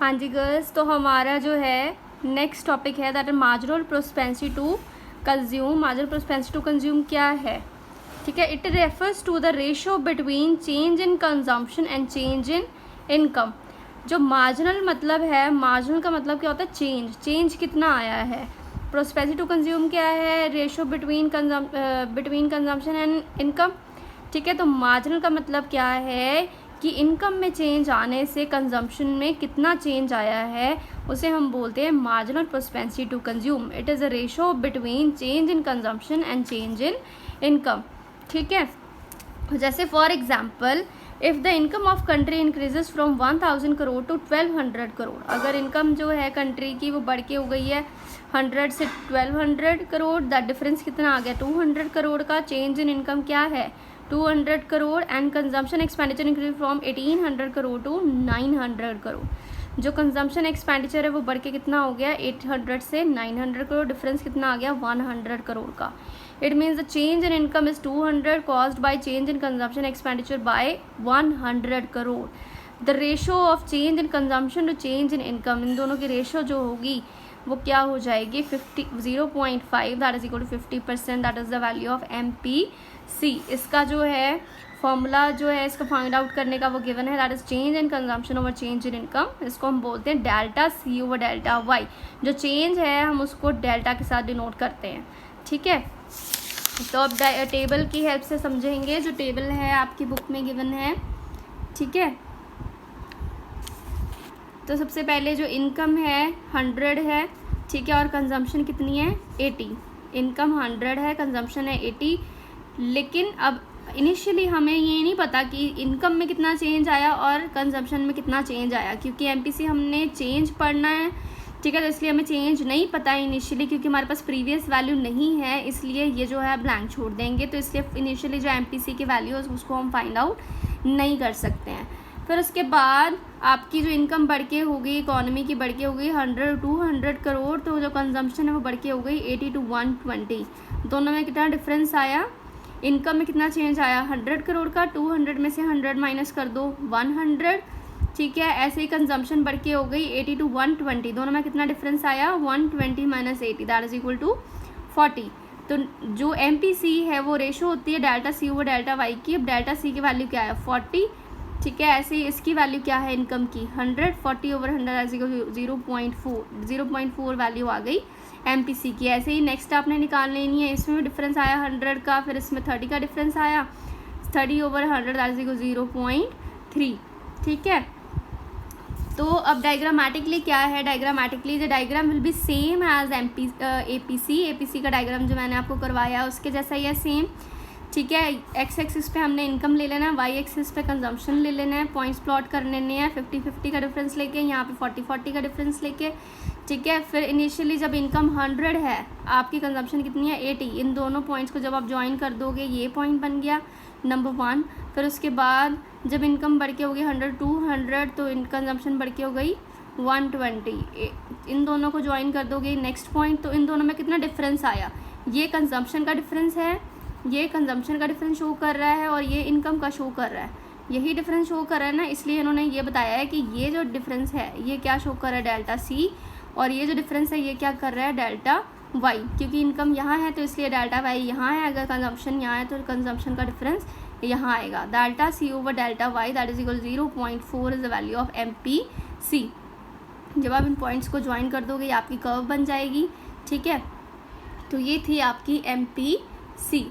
हाँ जी गर्ल्स, तो हमारा जो है नेक्स्ट टॉपिक है that is marginal propensity to consume. Marginal propensity to consume क्या है? ठीक है, it refers to the ratio between change in consumption and change in income. जो मार्जिनल मतलब है, मार्जिनल का मतलब क्या होता है? चेंज कितना आया है। प्रोस्पेंसिटी टू कंज्यूम क्या है? Ratio between consumption and income. ठीक है, तो मार्जिनल का मतलब क्या है कि इनकम में चेंज आने से कंजम्पशन में कितना चेंज आया है, उसे हम बोलते हैं marginal propensity to consume. It is a ratio between change in consumption and change in income. ठीक है, जैसे for example if the income of country increases from 1000 crore to 1200 crore. अगर इनकम जो है कंट्री की वो बढ़ के हो गई है 100 से 1200 करोड़, दैट डिफरेंस कितना आ गया? 200 करोड़ का। चेंज इन इनकम क्या है? 200 crore. And consumption expenditure increase from 1800 crore to 900 crore. जो कंजम्पशन एक्सपेंडिचर है वो बढ़ के कितना हो गया? 800 से 900 करोड़। डिफरेंस कितना आ गया? 100 करोड़ का। It means the change in income is 200 caused by change in consumption expenditure by 100 crore. The ratio of change in consumption to change in income, इन दोनों की रेशो जो होगी वो क्या हो जाएगी? 0.5 that is equal to 50%। That is the value of MPC। इसका जो है फॉर्मूला जो है इसको फाइंड आउट करने का वो गिवन है, that is change in consumption over change in income. इसको हम बोलते हैं delta C over delta Y। जो चेंज है हम उसको डेल्टा के साथ डिनोट करते हैं। ठीक है, तो अब टेबल की हेल्प से समझेंगे। जो टेबल है आपकी बुक में गिवन है। ठीक है, तो सबसे पहले जो इनकम है 100 है। ठीक है, और कंजम्पशन कितनी है? 80। इनकम 100 है, कंजम्पशन है 80। लेकिन अब इनिशियली हमें ये नहीं पता कि इनकम में कितना चेंज आया और कंजम्पशन में कितना चेंज आया, क्योंकि MPC हमने चेंज पढ़ना है। ठीक है, तो इसलिए हमें चेंज नहीं पता है इनिशियली, क्योंकि हमारे पास प्रीवियस वैल्यू नहीं है, इसलिए ये जो है ब्लैंक छोड़ देंगे। तो इसलिए इनिशियली जो MPC की वैल्यू है उसको हम फाइंड आउट नहीं कर सकते हैं। फिर उसके बाद आपकी जो इनकम बढ़ के हो गई, इकोनॉमी की बढ़ के हो गई 100 200 करोड़, तो जो कंजम्पशन है वो बढ़ के हो गई 80 to 120। दोनों में कितना डिफरेंस आया? इनकम में कितना चेंज आया? 100 करोड़ का। 200 में से 100 माइनस कर दो, 100। ठीक है, ऐसे ही कंजम्पशन बढ़ के हो गई 80 to 120। दोनों में कितना डिफरेंस आया? 120 minus 80 that is equal to 40। तो जो MPC है वो रेशो होती है delta C over delta Y की। अब डेल्टा C की वैल्यू क्या है? 40। ठीक है, ऐसे ही इसकी वैल्यू क्या है इनकम की? 100। 40 over 100 is equal to 0.4 value आ गई MPC की। ऐसे ही नेक्स्ट आपने निकाल लेनी है। इसमें भी डिफरेंस आया 100 का, फिर इसमें 30 का डिफरेंस आया। 30 ओवर 100 दैट इज इक्वल 0.3। ठीक है, तो अब डायग्रामेटिकली क्या है? Diagrammatically the diagram will be same as APC का डायग्राम जो मैंने आपको करवाया उसके जैसा ही है, सेम। ठीक है, X एक्सिस पे हमने इनकम ले लेना है, Y एक्सिस पे कंजम्पशन ले लेना है, पॉइंट्स प्लॉट कर लेने हैं 50-50 का डिफरेंस लेके, यहाँ पे 40-40 का डिफरेंस लेके। ठीक है, फिर इनिशियली जब इनकम 100 है, आपकी कंजम्पशन कितनी है? 80। इन दोनों पॉइंट्स को जब आप ज्वाइन कर दोगे ये पॉइंट बन गया नंबर 1। फिर उसके बाद जब इनकम बढ़ के हो गई 100 200, तो कंजम्पशन बढ़ के हो गई 120। इन दोनों को ज्वाइन कर दोगे नेक्स्ट पॉइंट, तो इन दोनों में कितना डिफरेंस आया? ये कंजम्पशन का डिफरेंस है, ये कंजम्पशन का डिफरेंस शो कर रहा है, और ये इनकम का शो कर रहा है। यही डिफरेंस शो कर रहा है ना, इसलिए इन्होंने ये बताया है कि ये जो डिफरेंस है ये क्या शो कर रहा है? Delta C। और ये जो डिफरेंस है ये क्या कर रहा है? Delta Y। क्योंकि इनकम यहाँ है तो इसलिए डेल्टा Y यहाँ है, अगर कंजम्पशन यहाँ है तो कंजम्पशन का डिफरेंस यहाँ आएगा। Delta C over delta Y that is equal 0.4 is the value of MPC। जब आप इन पॉइंट्स को ज्वाइन कर दोगे ये आपकी कर्व बन जाएगी। ठीक है, तो ये थी आपकी MPC।